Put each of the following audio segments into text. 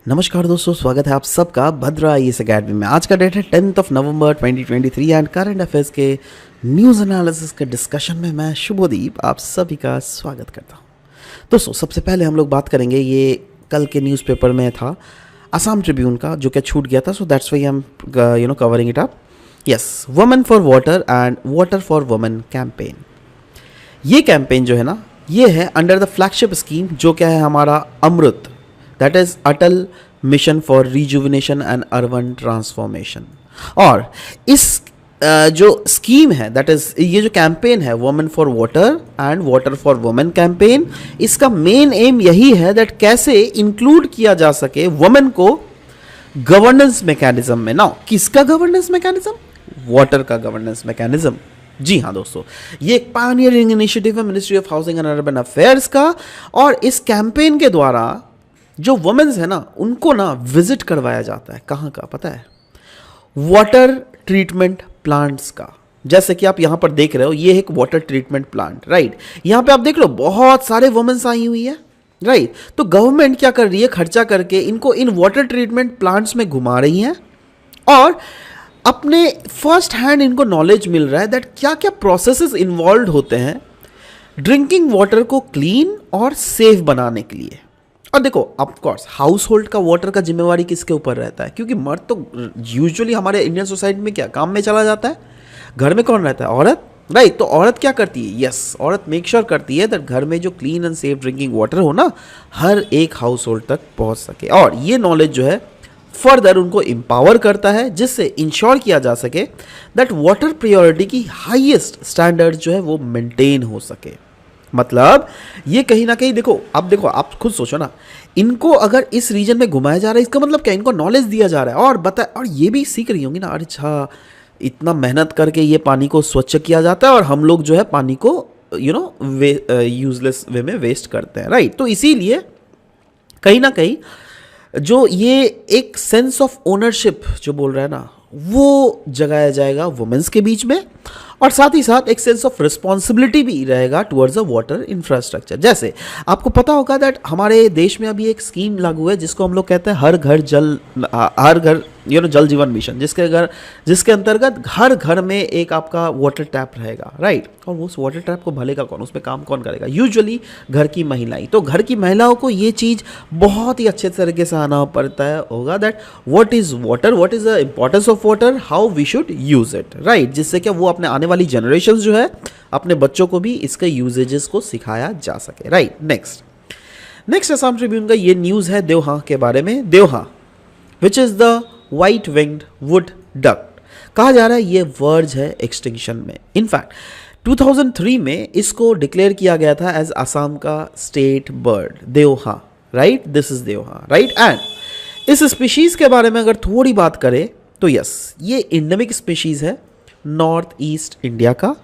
नमस्कार दोस्तों, स्वागत है आप सबका भद्रा आईएएस अकेडमी में। आज का डेट है 10 नवंबर 2023 एंड करंट अफेयर्स के न्यूज़ एनालिसिस के डिस्कशन में मैं शुभदीप आप सभी का स्वागत करता हूं। दोस्तों, सबसे पहले हम लोग बात करेंगे, ये कल के न्यूज़पेपर में था असम ट्रिब्यून का, जो क्या छूट गया था, so that's why I am covering it up. Yes, women for water and water for women campaign. ये कैंपेन जो है ना, ये है अंडर द फ्लैगशिप स्कीम, जो क्या है हमारा AMRUT, that is Atal mission for rejuvenation and urban transformation. और इस जो स्कीम है, दैट इज ये जो कैंपेन है women for water and water for women campaign, इसका मेन एम यही है दैट कैसे इंक्लूड किया जा सके वुमेन को गवर्नेंस मैकेनिज्म में। ना किसका गवर्नेंस मैकेनिज्म? वाटर का गवर्नेंस मैकेनिज्म। जी हाँ दोस्तों, ये एक पायनियरिंग इनिशिएटिव है ministry of housing and urban affairs का। और इस कैंपेन के द्वारा जो वुमेन्स है ना, उनको ना विजिट करवाया जाता है। कहाँ का पता है? वाटर ट्रीटमेंट प्लांट्स का। जैसे कि आप यहाँ पर देख रहे हो, ये एक वाटर ट्रीटमेंट प्लांट, राइट। यहाँ पे आप देख लो बहुत सारे वुमेन्स आई हुई है, राइट। तो गवर्नमेंट क्या कर रही है, खर्चा करके इनको इन वाटर ट्रीटमेंट प्लांट्स में घुमा रही है और अपने फर्स्ट हैंड इनको नॉलेज मिल रहा है दैट क्या क्या प्रोसेसेस इन्वॉल्व होते हैं ड्रिंकिंग वाटर को क्लीन और सेफ बनाने के लिए। और देखो, ऑफ कोर्स हाउस होल्ड का वाटर का जिम्मेवारी किसके ऊपर रहता है? क्योंकि मर्द तो यूजुअली हमारे इंडियन सोसाइटी में क्या काम में चला जाता है, घर में कौन रहता है? औरत, राइट। तो औरत क्या करती है? यस, औरत मेक श्योर करती है दैट घर में जो clean and safe drinking water हो ना, हर एक हाउस होल्ड तक पहुंच सके। और ये नॉलेज जो है फर्दर उनको एम्पावर करता है, जिससे इंश्योर किया जा सके दैट वाटर प्रियोरिटी की हाईएस्ट स्टैंडर्ड जो है वो मेंटेन हो सके। मतलब ये कहीं ना कहीं देखो, आप खुद सोचो ना, इनको अगर इस रीजन में घुमाया जा रहा है, इसका मतलब क्या? इनको नॉलेज दिया जा रहा है और और ये भी सीख रही होंगी ना, अरे अच्छा इतना मेहनत करके ये पानी को स्वच्छ किया जाता है और हम लोग जो है पानी को यूजलेस वे में वेस्ट करते हैं, राइट। तो इसीलिए कहीं ना कहीं जो ये एक सेंस ऑफ ओनरशिप जो बोल रहा है ना, वो जगाया जाएगा वुमेन्स के बीच में। और साथ ही साथ एक सेंस ऑफ रिस्पॉन्सिबिलिटी भी रहेगा टुवर्ड्स अ वाटर इंफ्रास्ट्रक्चर। जैसे आपको पता होगा दैट हमारे देश में अभी एक स्कीम लागू है जिसको हम लोग कहते हैं हर घर जल जीवन मिशन, जिसके अंतर्गत हर घर में एक आपका वाटर टैप रहेगा, राइट। और उस वाटर टैप को भलेगा कौन, उस पर काम कौन करेगा? यूजुअली घर की महिलाएं। तो घर की महिलाओं को ये चीज़ बहुत ही अच्छे तरीके से आना पड़ता है होगा that what is water, what is the importance of water, how we should use it, right. जिससे क्या वो अपने आने वाली जनरेशन जो है अपने बच्चों को भी इसके यूजेजेस को सिखाया जा सके, राइट। नेक्स्ट असम ट्रिब्यून का ये न्यूज़ है देवहा के बारे में। Deohanh which is the white winged wood duck, कहा जा रहा है ये वर्ज है एक्सटिंक्शन में। इनफैक्ट 2003 में इसको डिक्लेयर किया गया था एज असम का state bird, Deohanh, right. This is Deohanh, right. And इस स्पीशीज के बारे में अगर थोड़ी बात करें तो यस, ये इंडेमिक स्पीशीज है नॉर्थ ईस्ट इंडिया का,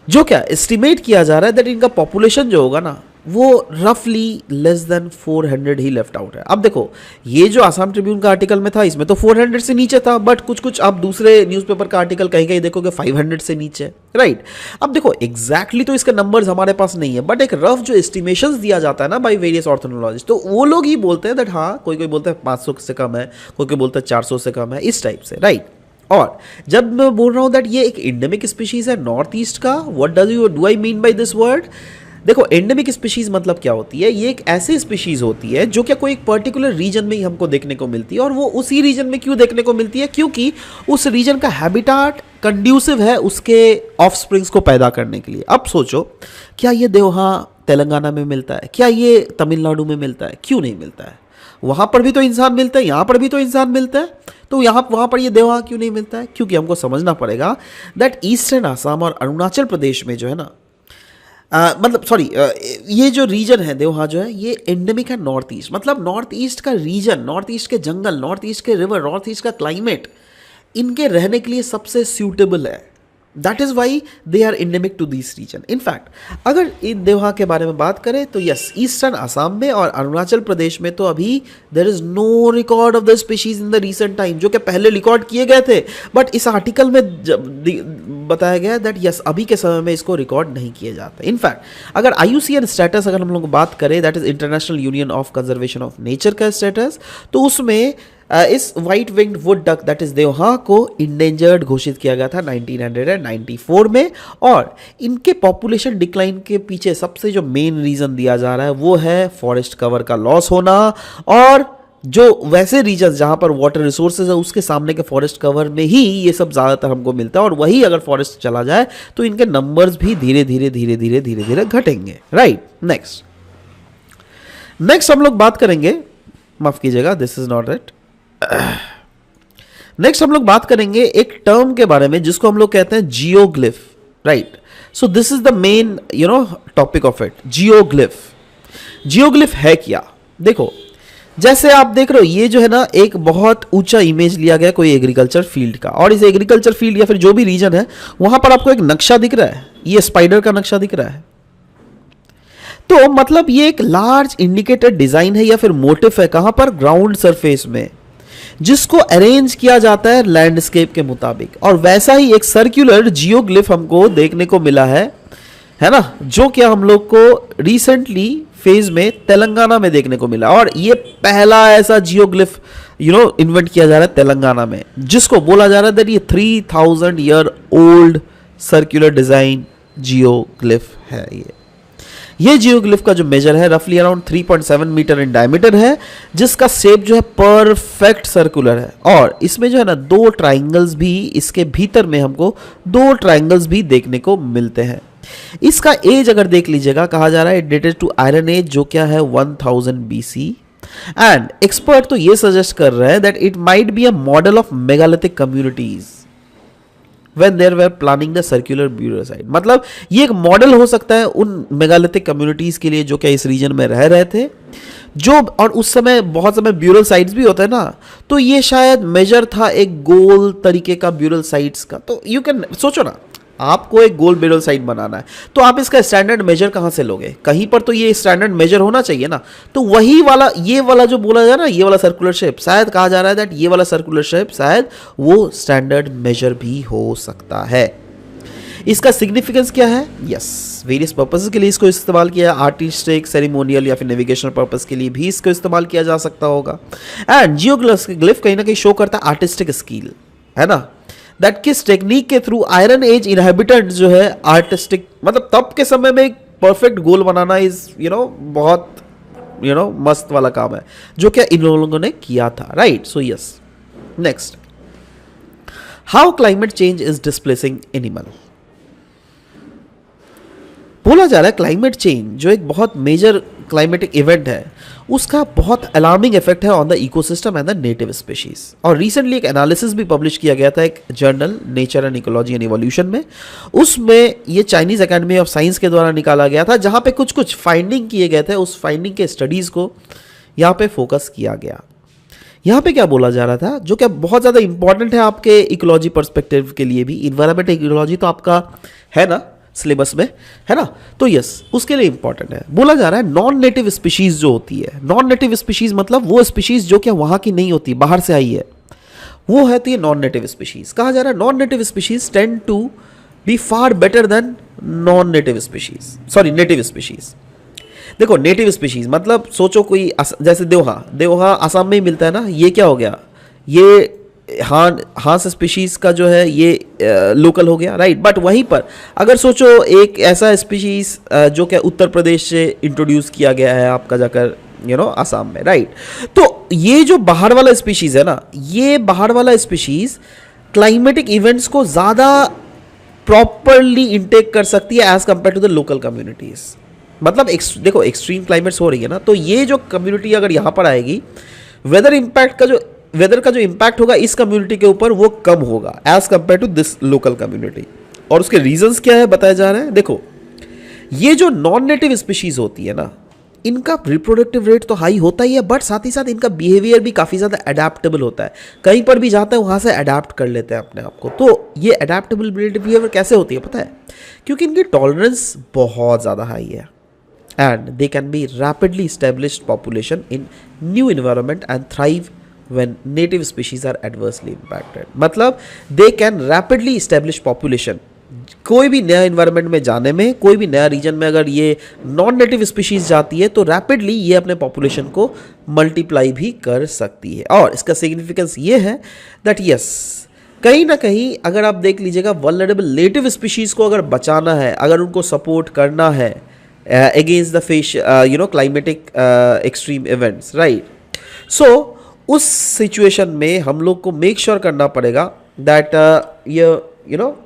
जो क्या एस्टिमेट किया जा रहा है दैट इनका पॉपुलेशन जो होगा ना, वो रफली लेस देन 400 ही लेफ्ट आउट है। अब देखो, ये जो आसाम ट्रिब्यून का आर्टिकल में था इसमें तो 400 से नीचे था, बट कुछ आप दूसरे न्यूज़पेपर का आर्टिकल कहीं देखोगे 500 से नीचे, राइट। अब देखो एग्जैक्टली तो इसके नंबर्स हमारे पास नहीं है, बट एक रफ जो एस्टिमेशंस दिया जाता है ना बाय वेरियस ऑर्थोनोलॉजिस्ट, तो वो लोग ही बोलते हैं दैट हाँ, कोई बोलता है 500 से कम है, कोई बोलता है 400 से कम है, इस टाइप से, राइट। और जब मैं बोल रहा हूं दैट ये एक एंडेमिक स्पीशीज है नॉर्थ ईस्ट का, what do I mean by this word? देखो, एंडेमिक स्पीशीज मतलब क्या होती है? ये एक ऐसी स्पीशीज होती है जो क्या कोई एक पर्टिकुलर रीजन में ही हमको देखने को मिलती है। और वो उसी रीजन में क्यों देखने को मिलती है? क्योंकि उस रीजन का हैबिटाट कंड्यूसिव है उसके ऑफस्प्रिंग्स को पैदा करने के लिए। अब सोचो, क्या ये देवहा तेलंगाना में मिलता है? क्या ये तमिलनाडु में मिलता है? क्यों नहीं मिलता है? वहाँ पर भी तो इंसान मिलता है, यहाँ पर भी तो इंसान मिलता है, तो वहाँ पर ये देवहा क्यों नहीं मिलता है? क्योंकि हमको समझना पड़ेगा दैट ईस्टर्न आसाम और अरुणाचल प्रदेश में जो है ना, ये जो रीजन है देवहा जो है, ये एंडेमिक है नॉर्थ ईस्ट। मतलब नॉर्थ ईस्ट का रीजन, नॉर्थ ईस्ट के जंगल, नॉर्थ ईस्ट के रिवर, नॉर्थ ईस्ट का क्लाइमेट इनके रहने के लिए सबसे सूटेबल है। That is why they are endemic to this region. In fact अगर इन देवहा के बारे में बात करें तो यस, ईस्टर्न आसाम में और अरुणाचल प्रदेश में तो अभी there is no record of the species in the recent time, जो कि पहले रिकॉर्ड किए गए थे, बट इस आर्टिकल में बताया गया है दैट यस अभी के समय में इसको रिकॉर्ड नहीं किया जाता। इनफैक्ट अगर IUCN स्टेटस अगर हम लोग बात करें, that is International Union of Conservation of Nature का स्टेटस, तो उसमें इस white winged wood duck that is Deohanh को इंडेंजर्ड घोषित किया गया था 1994 में। और इनके पॉपुलेशन डिक्लाइन के पीछे सबसे जो मेन रीजन दिया जा रहा है वो है फॉरेस्ट कवर का लॉस होना, और जो वैसे रीजन जहां पर वाटर रिसोर्सेज है उसके सामने के फॉरेस्ट कवर में ही ये सब ज़्यादातर हमको मिलता है, और वही अगर फॉरेस्ट चला जाए तो इनके नंबर्स भी धीरे धीरे धीरे धीरे धीरे धीरे घटेंगे, राइट। नेक्स्ट हम लोग बात करेंगे, माफ कीजिएगा this is not it. Next हम लोग बात करेंगे एक टर्म के बारे में जिसको हम लोग कहते हैं geoglyph, right. So this is the main topic of it, geoglyph. Geoglyph है क्या? देखो जैसे आप देख रहे हो ये जो है ना एक बहुत ऊंचा इमेज लिया गया कोई एग्रीकल्चर फील्ड का, और इस एग्रीकल्चर फील्ड या फिर जो भी रीजन है वहां पर आपको एक नक्शा दिख रहा है, ये स्पाइडर का नक्शा दिख रहा है। तो मतलब ये एक लार्ज इंडिकेटेड डिजाइन है या फिर मोटिफ है, कहां पर? ग्राउंड सरफेस में, जिसको अरेंज किया जाता है लैंडस्केप के मुताबिक। और वैसा ही एक सर्कुलर जियोग्लिफ हमको देखने को मिला है ना, जो क्या हम लोग को रिसेंटली फेज में तेलंगाना में देखने को मिला। और ये पहला ऐसा जियोग्लिफ इन्वेंट किया जा रहा है तेलंगाना में, जिसको बोला जा रहा है दैट ये 3000 year old circular design geoglyph है। ये जियोग्लिफ का जो मेजर है रफली अराउंड 3.7 मीटर इन डायमीटर है, जिसका शेप जो है परफेक्ट सर्कुलर है। और इसमें जो है ना दो ट्राइंगल्स भी, इसके भीतर में हमको दो ट्राइंगल्स भी देखने को मिलते हैं। इसका एज अगर देख लीजिएगा, कहा जा रहा है डेटेड टू आयरन एज, जो क्या है 1000 BC। एंड एक्सपर्ट तो ये सजेस्ट कर रहे हैं that it might be a model of megalithic communities when they were planning the circular burial site। मतलब ये एक मॉडल हो सकता है उन मेगालिथिक कम्युनिटीज के लिए जो क्या इस रीजन में रह रहे थे, जो और उस समय बहुत समय ब्यूरल साइट्स भी होता है ना, तो ये शायद मेजर था एक गोल तरीके का ब्यूरल साइट्स का। तो यू कैन सोचो ना, आपको एक गोल ब्यूरल साइट बनाना है तो आप इसका स्टैंडर्ड मेजर कहां से लोगे? कहीं पर तो ये स्टैंडर्ड मेजर होना चाहिए ना। तो वही वाला ये वाला जो बोला जा रहा है, ये वाला सर्कुलर शेप, शायद कहा जा रहा है दैट ये वाला सर्कुलर शेप शायद वो स्टैंडर्ड मेजर भी हो सकता है। इसका सिग्निफिकेंस क्या है? यस, वेरियस पर्पसेस के लिए इसको इस्तेमाल किया, आर्टिस्टिक, सेरेमोनियल या फिर नेविगेशनल पर्पस के लिए भी इसको इस्तेमाल किया जा सकता होगा। एंड जियोग्लिफ कहीं ना कहीं शो करता है आर्टिस्टिक स्किल, है ना, दैट किस टेक्निक के थ्रू आयरन एज इनहेबिटेंट जो है आर्टिस्टिक, मतलब तब के समय में एक परफेक्ट गोल बनाना इज बहुत मस्त वाला काम है, जो क्या इन लोगों ने किया था, right. So yes, next, how climate change is displacing animal. बोला जा रहा है क्लाइमेट चेंज जो एक बहुत मेजर क्लाइमेटिक इवेंट है, उसका बहुत अलार्मिंग इफेक्ट है on the ecosystem and the native species. और रिसेंटली एक एनालिसिस भी पब्लिश किया गया था एक journal nature and ecology and evolution में, उसमें ये चाइनीज एकेडमी ऑफ साइंस के द्वारा निकाला गया था, जहां पे कुछ फाइंडिंग किए गए थे। उस फाइंडिंग के स्टडीज को यहाँ पे फोकस किया गया। यहाँ पे क्या बोला जा रहा था, जो क्या बहुत ज़्यादा इंपॉर्टेंट है आपके इकोलॉजी पर्सपेक्टिव के लिए भी, इन्वायरमेंट इकोलॉजी तो आपका है ना सिलेबस में, है ना, तो यस उसके लिए इंपॉर्टेंट है। बोला जा रहा है नॉन नेटिव स्पीशीज जो होती है, नॉन नेटिव स्पीशीज मतलब वो स्पीशीज जो क्या वहां की नहीं होती, बाहर से आई है, वो है तो ये नॉन नेटिव स्पीशीज। कहा जा रहा है non native species tend to be far better than non native species, sorry native species. देखो नेटिव स्पीशीज मतलब सोचो कोई जैसे देवहा असम में ही मिलता है ना, ये क्या हो गया, ये हांस स्पीशीज का जो है ये लोकल हो गया, राइट। बट वहीं पर अगर सोचो एक ऐसा स्पीशीज जो क्या उत्तर प्रदेश से इंट्रोड्यूस किया गया है आपका जाकर असम में, राइट। तो ये जो बाहर वाला स्पीशीज है ना, ये बाहर वाला स्पीशीज क्लाइमेटिक इवेंट्स को ज़्यादा प्रॉपरली इंटेक कर सकती है as compare to the local communities. मतलब देखो एक्सट्रीम क्लाइमेट्स हो रही है ना, तो ये जो कम्युनिटी अगर यहाँ पर आएगी, वेदर का जो इम्पैक्ट होगा इस कम्युनिटी के ऊपर वो कम होगा as compare to this local community. और उसके रीजंस क्या है बताया जा रहा है। देखो ये जो नॉन नेटिव स्पीशीज होती है ना, इनका रिप्रोडक्टिव रेट तो हाई होता ही है, बट साथ ही साथ इनका बिहेवियर भी काफ़ी ज़्यादा अडेप्टेबल होता है। कहीं पर भी जाता है वहाँ से अडेप्ट कर लेते हैं अपने आप को। तो ये अडेप्टेबल बिहेवियर कैसे होती है पता है, क्योंकि इनकी टॉलरेंस बहुत ज़्यादा हाई है and they can be rapidly established population in new environment and thrive when native species are adversely impacted। मतलब they can rapidly establish population कोई भी नया इन्वायरमेंट में जाने में, कोई भी नया रीजन में अगर ये नॉन नेटिव स्पीशीज जाती है तो रैपिडली ये अपने पॉपुलेशन को मल्टीप्लाई भी कर सकती है। और इसका सिग्निफिकेंस ये है दैट यस, कहीं ना कहीं अगर आप देख लीजिएगा वल्नरेबल नेटिव स्पीशीज को अगर बचाना है, अगर उनको सपोर्ट करना है against the face climatic extreme events, right. सो उस सिचुएशन में हम लोग को मेक श्योर करना पड़ेगा दैट यू नो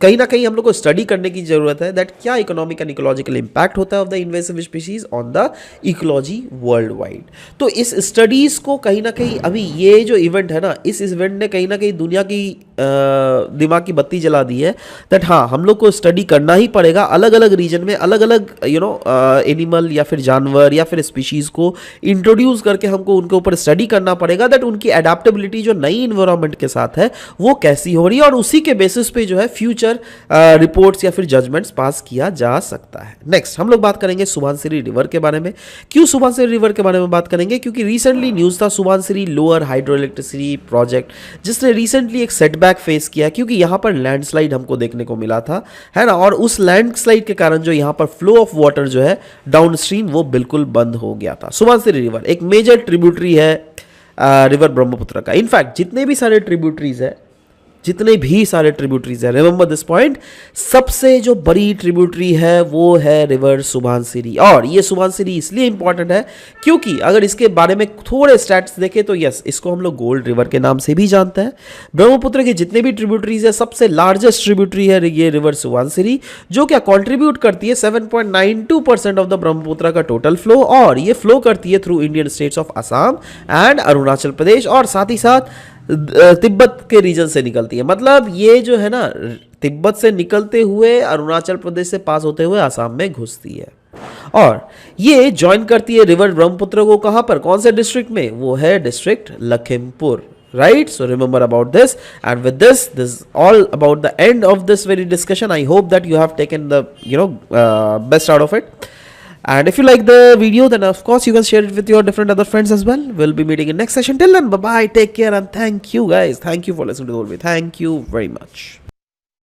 कहीं ना कहीं हम लोग को स्टडी करने की जरूरत है दैट क्या इकोनॉमिक एंड इकोलॉजिकल इंपैक्ट होता है of the invasive species on the ecology world wide. तो इस स्टडीज को कहीं ना कहीं अभी ये जो इवेंट है ना, इस इवेंट ने कहीं ना कहीं दुनिया की दिमाग की बत्ती जला दी है दैट हाँ, हम लोग को स्टडी करना ही पड़ेगा अलग अलग रीजन में, अलग अलग एनिमल या फिर जानवर या फिर स्पीशीज को इंट्रोड्यूस करके हमको उनके ऊपर स्टडी करना पड़ेगा दैट उनकी एडेप्टेबिलिटी जो नई इन्वायरमेंट के साथ है वो कैसी हो रही है, और उसी के बेसिस पे जो है फ्यूचर रिपोर्ट्स या फिर जजमेंट्स पास किया जा सकता है। नेक्स्ट हम लोग बात करेंगे सुबनसिरी रिवर के बारे में। क्यों सुबनसिरी रिवर के बारे में बात करेंगे? क्योंकि रिसेंटली न्यूज था Subansiri lower hydro electricity project, जिसने रिसेंटली एक सेटबैक फेस किया क्योंकि यहां पर लैंडस्लाइड हमको देखने को मिला था, है ना। और उस लैंडस्लाइड के कारण जो यहां पर फ्लो ऑफ वाटर जो है डाउनस्ट्रीम वो बिल्कुल बंद हो गया था। सुबनसिरी रिवर एक मेजर ट्रिब्यूटरी है रिवर ब्रह्मपुत्र का। इनफैक्ट जितने भी सारे ट्रिब्यूटरीज है, रिमेंबर दिस पॉइंट, सबसे जो बड़ी ट्रिब्यूटरी है वो है रिवर सुबनसिरी। और ये सुबनसिरी इसलिए इंपॉर्टेंट है क्योंकि अगर इसके बारे में थोड़े स्टैट्स देखें तो यस, इसको हम लोग गोल्ड रिवर के नाम से भी जानते हैं। ब्रह्मपुत्र के जितने भी ट्रिब्यूटरीज है, सबसे लार्जेस्ट ट्रिब्यूटरी है ये रिवर सुबनसिरी, जो क्या कॉन्ट्रीब्यूट करती है 7.92% ऑफ द ब्रह्मपुत्र का टोटल फ्लो। और ये फ्लो करती है through Indian states of Assam and Arunachal Pradesh, और साथ ही साथ तिब्बत के रीजन से निकलती है। मतलब ये जो है ना, तिब्बत से निकलते हुए अरुणाचल प्रदेश से पास होते हुए आसाम में घुसती है, और ये ज्वाइन करती है रिवर ब्रह्मपुत्र को कहां पर, कौन से डिस्ट्रिक्ट में? वो है district Lakhimpur, right? So remember about this, and with this is all about the end of this very discussion. I hope that you have taken the best out of it. And if you like the video, then of course you can share it with your different other friends as well. We'll be meeting in next session. Till then, bye bye, take care, and thank you guys. Thank you for listening to the whole way. Thank you very much.